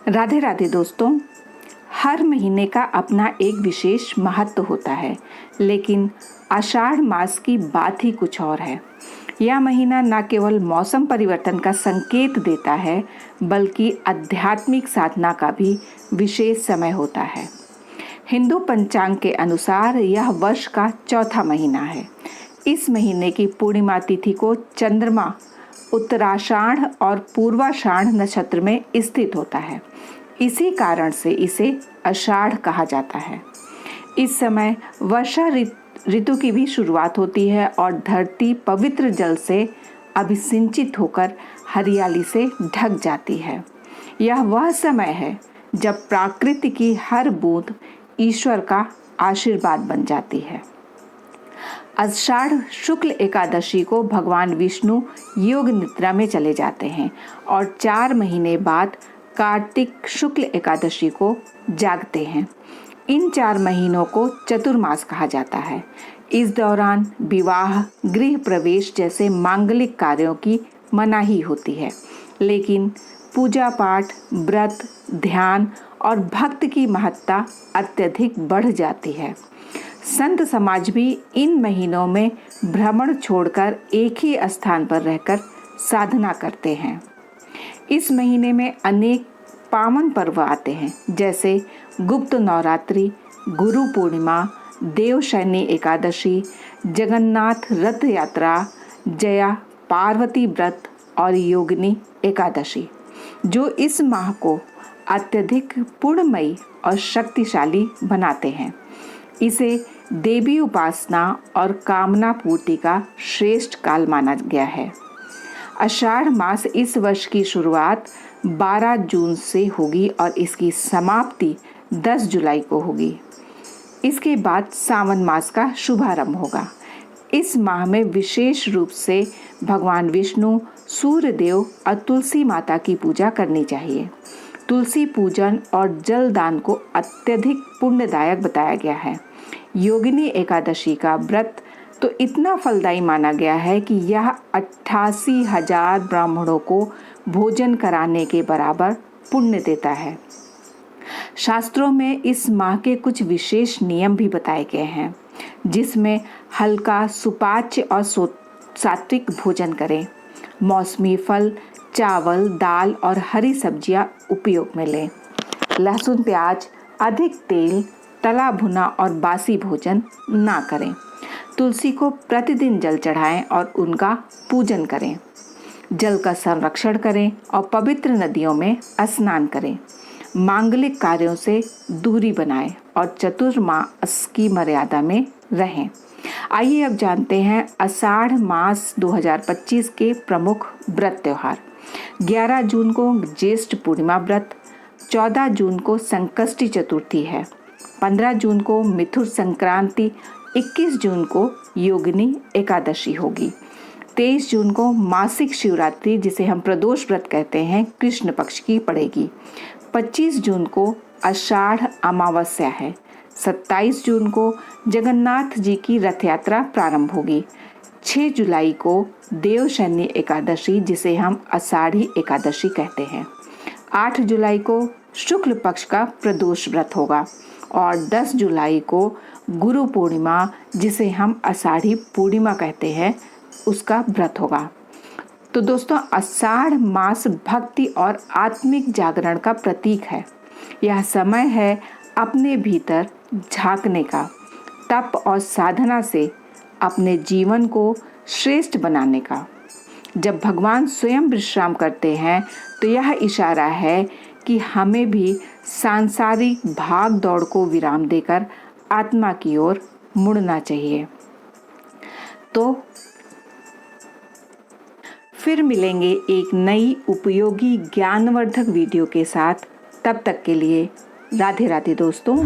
राधे राधे दोस्तों। हर महीने का अपना एक विशेष महत्व होता है, लेकिन आषाढ़ मास की बात ही कुछ और है। यह महीना न केवल मौसम परिवर्तन का संकेत देता है, बल्कि आध्यात्मिक साधना का भी विशेष समय होता है। हिंदू पंचांग के अनुसार यह वर्ष का चौथा महीना है। इस महीने की पूर्णिमा तिथि को चंद्रमा उत्तराषाढ़ और पूर्वाषाढ़ नक्षत्र में स्थित होता है। इसी कारण से इसे आषाढ़ कहा जाता है। इस समय वर्षा ऋतु की भी शुरुआत होती है और धरती पवित्र जल से अभिसिंचित होकर हरियाली से ढक जाती है। यह वह समय है जब प्रकृति की हर बूंद ईश्वर का आशीर्वाद बन जाती है। आषाढ़ शुक्ल एकादशी को भगवान विष्णु योग निद्रा में चले जाते हैं और 4 महीने बाद कार्तिक शुक्ल एकादशी को जागते हैं। इन 4 महीनों को चतुर्मास कहा जाता है। इस दौरान विवाह, गृह प्रवेश जैसे मांगलिक कार्यों की मनाही होती है, लेकिन पूजा पाठ, व्रत, ध्यान और भक्त की महत्ता अत्यधिक बढ़ जाती है। संत समाज भी इन महीनों में भ्रमण छोड़कर एक ही स्थान पर रहकर साधना करते हैं। इस महीने में अनेक पावन पर्व आते हैं, जैसे गुप्त नवरात्रि, गुरु पूर्णिमा, देवशयनी एकादशी, जगन्नाथ रथ यात्रा, जया पार्वती व्रत और योगिनी एकादशी, जो इस माह को अत्यधिक पुण्यमयी और शक्तिशाली बनाते हैं। इसे देवी उपासना और कामना पूर्ति का श्रेष्ठ काल माना गया है। आषाढ़ मास इस वर्ष की शुरुआत 12 जून से होगी और इसकी समाप्ति 10 जुलाई को होगी। इसके बाद सावन मास का शुभारंभ होगा। इस माह में विशेष रूप से भगवान विष्णु, सूर्य देव और तुलसी माता की पूजा करनी चाहिए। तुलसी पूजन और जल दान को अत्यधिक पुण्यदायक बताया गया है। योगिनी एकादशी का व्रत तो इतना फलदायी माना गया है कि यह 88,000 ब्राह्मणों को भोजन कराने के बराबर पुण्य देता है। शास्त्रों में इस माह के कुछ विशेष नियम भी बताए गए हैं, जिसमें हल्का, सुपाच्य और सात्विक भोजन करें। मौसमी फल, चावल, दाल और हरी सब्जियां उपयोग में लें। लहसुन, प्याज, अधिक तेल, तला भुना और बासी भोजन ना करें। तुलसी को प्रतिदिन जल चढ़ाएं और उनका पूजन करें। जल का संरक्षण करें और पवित्र नदियों में स्नान करें। मांगलिक कार्यों से दूरी बनाएं और चतुर्मास की मर्यादा में रहें। आइए अब जानते हैं आषाढ़ मास 2025 के प्रमुख व्रत त्योहार। 11 जून को ज्येष्ठ पूर्णिमा व्रत, 14 जून को संकष्टी चतुर्थी है, 15 जून को मिथुन संक्रांति, 21 जून को योगिनी एकादशी होगी, 23 जून को मासिक शिवरात्रि, जिसे हम प्रदोष व्रत कहते हैं, कृष्ण पक्ष की पड़ेगी। 25 जून को आषाढ़ अमावस्या है। 27 जून को जगन्नाथ जी की रथ यात्रा प्रारंभ होगी। 6 जुलाई को देवशयनी एकादशी, जिसे हम आषाढ़ी एकादशी कहते हैं। 8 जुलाई को शुक्ल पक्ष का प्रदोष व्रत होगा और 10 जुलाई को गुरु पूर्णिमा, जिसे हम आषाढ़ी पूर्णिमा कहते हैं, उसका व्रत होगा। तो दोस्तों, आषाढ़ मास भक्ति और आत्मिक जागरण का प्रतीक है। यह समय है अपने भीतर झांकने का, तप और साधना से अपने जीवन को श्रेष्ठ बनाने का। जब भगवान स्वयं विश्राम करते हैं तो यह इशारा है कि हमें भी सांसारिक भाग दौड़ को विराम देकर आत्मा की ओर मुड़ना चाहिए। तो फिर मिलेंगे एक नई उपयोगी ज्ञानवर्धक वीडियो के साथ। तब तक के लिए राधे राधे दोस्तों।